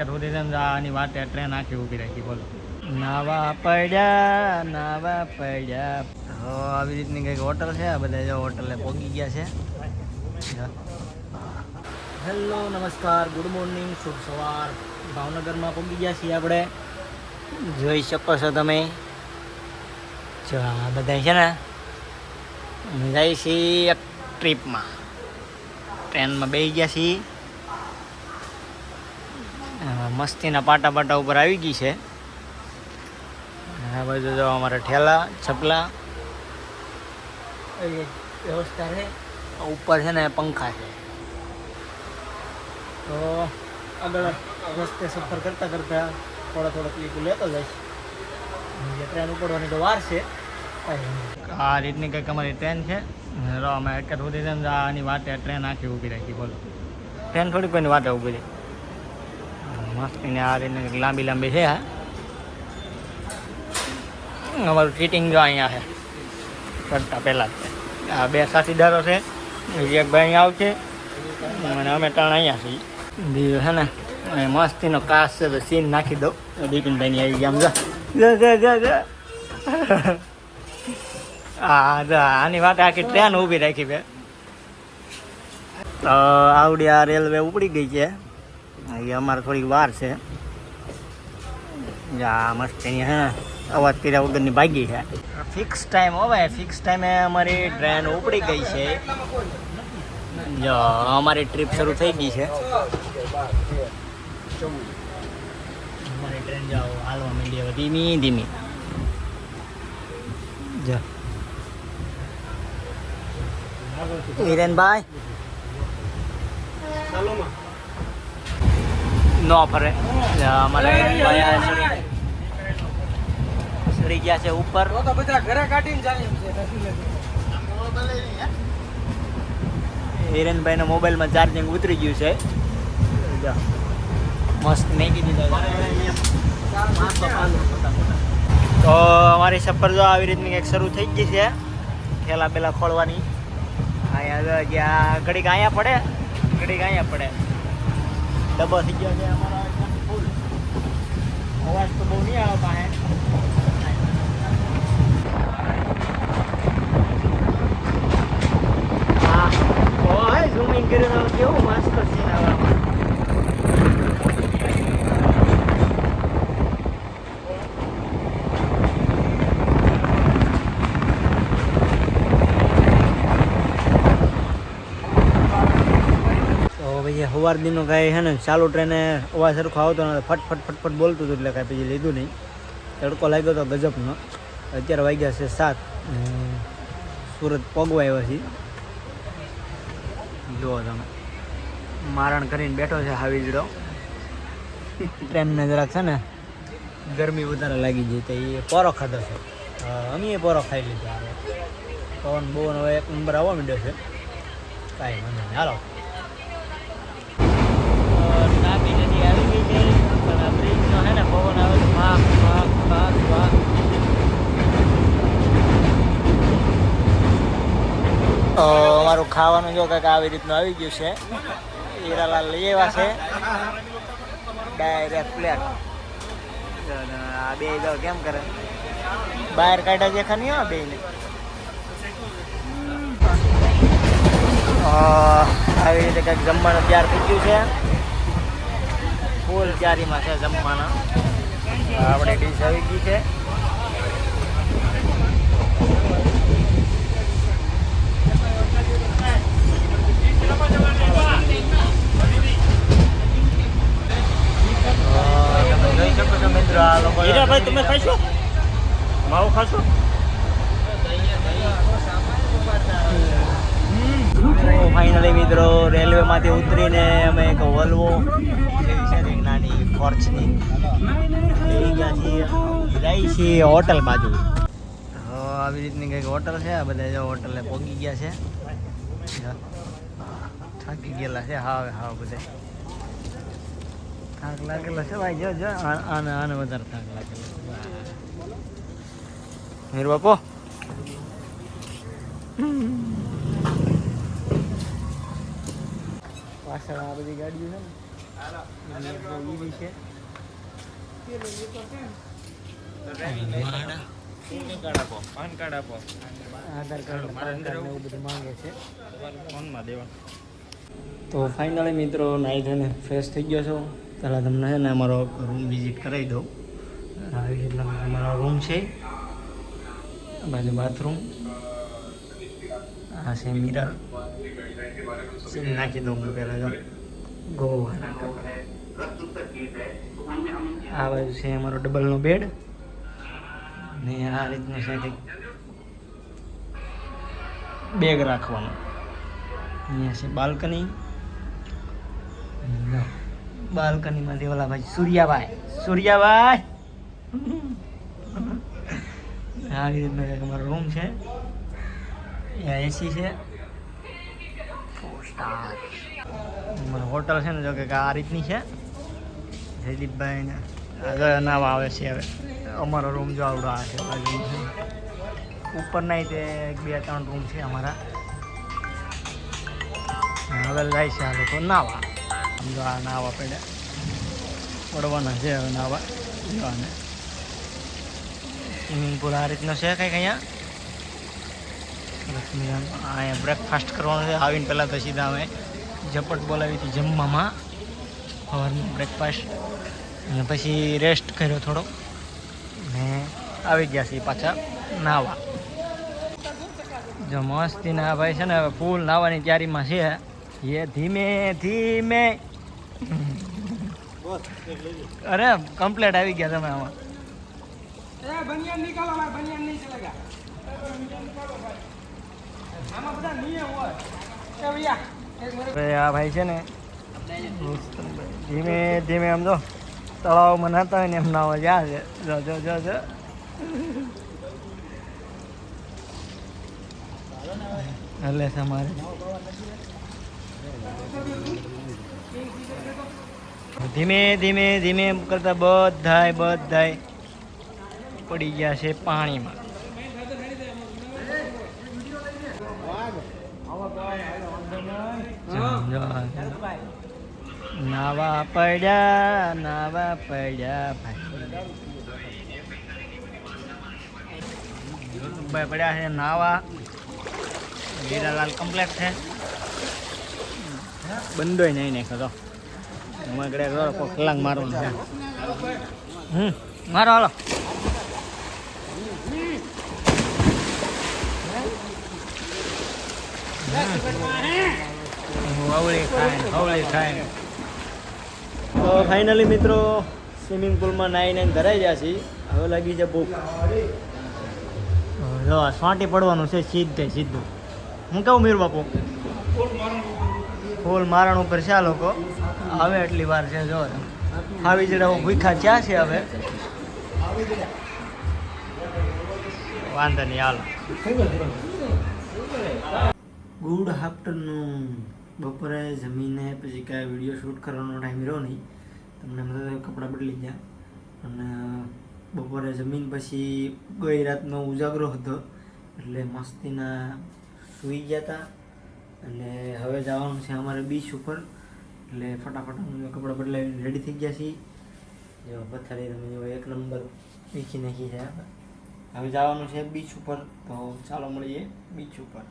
આની વાટે ટ્રેન આખી ઊભી રાખી. બોલો નાવા પડ્યા તો આવી રીતની કંઈક હોટલ છે. આ બધા જો હોટલે પહોંચી ગયા છે. હેલો નમસ્કાર, ગુડ મોર્નિંગ, શુભ સવાર. ભાવનગરમાં પહોંચી ગયા છીએ આપણે. જોઈ શકો છો તમે. જો આ બધા છે ને જાય છીએ એક ટ્રીપમાં. ટ્રેનમાં બેસી ગયા છીએ. મસ્તીના પાટા ઉપર આવી ગઈ છે. આ બાજુ જો અમારા ઠેલા છપલા વ્યવસ્થા છે. ઉપર છે ને પંખા છે. તો આગળ રસ્તે સફર કરતાં થોડા ક્લિપ લેતો જઈશ. ટ્રેન ઉપડવાની તો વાર છે. આ રીતની કંઈક અમારી ટ્રેન છે. અમે અત્યાર સુધી છે ને આની વાટે ટ્રેન આખી ઊભી રાખી. બોલો ટ્રેન થોડી કોઈની વાટે ઊભી રહી. મસ્તીને આ રીતની કંઈક લાંબી છે. અમારું સીટિંગ જો અહીંયા છે કરતાં પહેલાં જ. આ બે સાથીદારો છે. એક ભાઈ અહીંયા આવશે અને અમે ત્રણ અહીંયા છીએ. બીજું છે ને મસ્તીનો કાચ છે. તો સીન નાખી દો. બિપિનભાઈની આવી ગયા. આમ જો આની વાત આખી ટ્રેન ઊભી રાખી બે. તો આવડી આ રેલવે ઉપડી ગઈ છે. એ અમારે થોડીક વાર છે. આ મસ્ત અહીંયા હે અવાજ કર્યા વગરની ભાગી છે. ફિક્સ ટાઈમ હવે ફિક્સ ટાઈમે અમારી ટ્રેન ઉપડી ગઈ છે. જો અમારી ટ્રીપ શરૂ થઈ ગઈ છે. અમારી ટ્રેન જાઓ હાલવા માંડી હવે ધીમી. જો હિરેનભાઈ નો ફરે. અમારે ચડી ગયા છે ઉપર. બધા ઘરે કાઢીને જાય. હિરેનભાઈના મોબાઈલમાં ચાર્જિંગ ઉતરી ગયું છે. મસ્ત મેગી દીધો. તો અમારી સફર જો આવી રીતની કંઈક શરૂ થઈ ગઈ છે. ઠેલા પેલા ખોલવાની. અહીંયા જ્યાં ઘડીક અહીંયા પડે ઘડીક અહીંયા પડે. ડબ્બો થઈ ગયો છે અમારો ફૂલ. અવાજ તો બહુ નહીં આવે પાસે. હા ઝૂમિંગ કરીને કેવું મસ્ત સીન આવે. સવાર દિનનો કાંઈ છે ને ચાલુ ટ્રેને અવાજ સરખો આવતો ને ફટ બોલતું હતું એટલે કાંઈ પછી લીધું નહીં. તડકો લાગ્યો તો ગજબનો. અત્યારે વાગ્યા છે 7. સુરત પગવા આવ્યા છીએ. જુઓ તમે મારણ કરીને બેઠો છે હાવીજડો. ટ્રેનને જરાક છે ને ગરમી વધારે લાગી ગઈ તો એ પોરો ખાધો છે. અમે પોરો ખાઈ લીધો. પવન બવન હવે એક નંબર આવવા માંડ્યો છે. કાંઈ વાંધો નહીં હાલો. નાબી નદી આવી ગઈ છે પણ આ બ્રિજનો છે ને પવન આવે તો વાહ. અમારું ખાવાનું જો કંઈક આવી રીતનું આવી ગયું છે. હીરાલાલ લઈ આવ્યા છે ડાયરેક્ટ પ્લેટ. આ બે જાઓ કેમ કરે બહાર કાઢ્યા દેખા નહીં આવે બેને. આવી રીતે કંઈક જમવાનું તૈયાર થઈ ગયું છે. ફૂલ તૈયારીમાં છે જમવાના. આપણે ડીશ આવી ગઈ છે. તમે જોઈ શકો છો મિત્રો. આ લોકો હીરાભાઈ તમે ખાશો માવું ખાશો? ફાઇનલી મિત્રો રેલવેમાંથી ઉતરીને અમે એક વોલ્વો જેવી છે ને નાની ફોર્ચની લઈ ગયા છીએ. જાય છીએ હોટલ બાજુ. આવી રીતની કંઈક હોટલ છે. આ બધા જો હોટલે પહોંચી ગયા છે. થાકી ગયેલા છે હા બધા થાક લાગેલો છે ભાઈ. જો આને વધારે થાક લાગેલો છે. મીર બાપો પાછળ આ બધી ગાડીઓ છે ને ઈવી છે. આધાર કાર્ડ પાન કાર્ડ એવું બધું માંગે છે. તો ફાઇનલી મિત્રો નાહી ધોઈને ફ્રેશ થઈ ગયો છો. પહેલાં તમને છે ને અમારો રૂમ વિઝિટ કરાવી દઉં. આવી રીતના અમારો રૂમ છે. બાજુ બાથરૂમ, આ છે મિરર. નાખી દઉં હું પહેલાં જો ગોવાના કપડા. આ બાજુ છે અમારો ડબલનો બેડ ને આ રીતનું છે કંઈક બેગ રાખવાનું. અહીંયા છે બાલ્કની. બાલ્કનીમાંથી ઓલા ભાઈ સૂર્યાભાઈ આવી રીતનો એક અમારો રૂમ છે. અહીંયા એસી છે 4 સ્ટાર. અમારી હોટલ છે ને જો કે આ રીતની છે. જયદીપભાઈ ને આગળ નાવા આવે છે. હવે અમારો રૂમ જો આવડો આ છે. બાજુ ઉપર નહીં તે 2-3 રૂમ છે અમારા. હવે જાય છે આ લોકો નાવા. સમજો આ નાવા પડવાના છે હવે નાવા જવાને. સ્વિમિંગ પુલ આ રીતનો છે કંઈક અહીંયા. અહીંયા બ્રેકફાસ્ટ કરવાનું છે. આવીને પહેલાં તો સીધા અમે ઝપટ બોલાવી હતી જમવામાં સવારનું બ્રેકફાસ્ટ, અને પછી રેસ્ટ કર્યો થોડો ને આવી ગયા છીએ પાછા નાવા. જો મસ્તી ના ભાઈ છે ને હવે ફૂલ નાવાની તૈયારીમાં છે. એ ધીમે ધીમે અરે કમ્પ્લેટ આવી ગયા તમે આમાં. આ ભાઈ છે ને ધીમે ધીમે આમ જો તળાવમાં નાતા હોય ને એમ નાવા જ્યાં છે. જો જો જો જો એટલે તમારે ધીમે ધીમે ધીમે કરતા બધાય પડી ગયા છે પાણીમાં. નાવા પડ્યા ભાઈ પડ્યા છે નાવા. હીરાલાલ કમ્પ્લેટ છે. બંધોય નહીં નાખ્યો તો અમારે કલાક મારવાનું છે. મારો હાલો. હવળી ખાય. તો ફાઇનલી મિત્રો સ્વિમિંગ પુલમાં નાઈને ધરાઈ ગયા છીએ. હવે લાગી છે ભૂખ. જો સ્વાટી પડવાનું છે સીધું. હું કેવું મીર બાપુ ફૂલ મારણ ઉપર છે આ લોકો. હવે એટલી વાર છે જો આવી જરા ભૂખા ક્યાં છે હવે. વાંધો નહીં હાલો. Good afternoon. બપોરે જમીને પછી કાંઈ વિડીયો શૂટ કરવાનો ટાઈમ રહ્યો નહીં. તમને બધા કપડાં બદલી ગયા અને બપોરે જમીન પછી ગઈ રાતનો ઉજાગરો હતો એટલે મસ્તીના સૂઈ ગયા હતા. અને હવે જવાનું છે અમારે બીચ ઉપર એટલે ફટાફટ અમે કપડાં બદલાવીને રેડી થઈ ગયા છીએ. જો પથારી તમે જો 1 નંબર વીખી નાખી છે. હવે જવાનું છે બીચ ઉપર. તો ચાલો મળીએ બીચ ઉપર.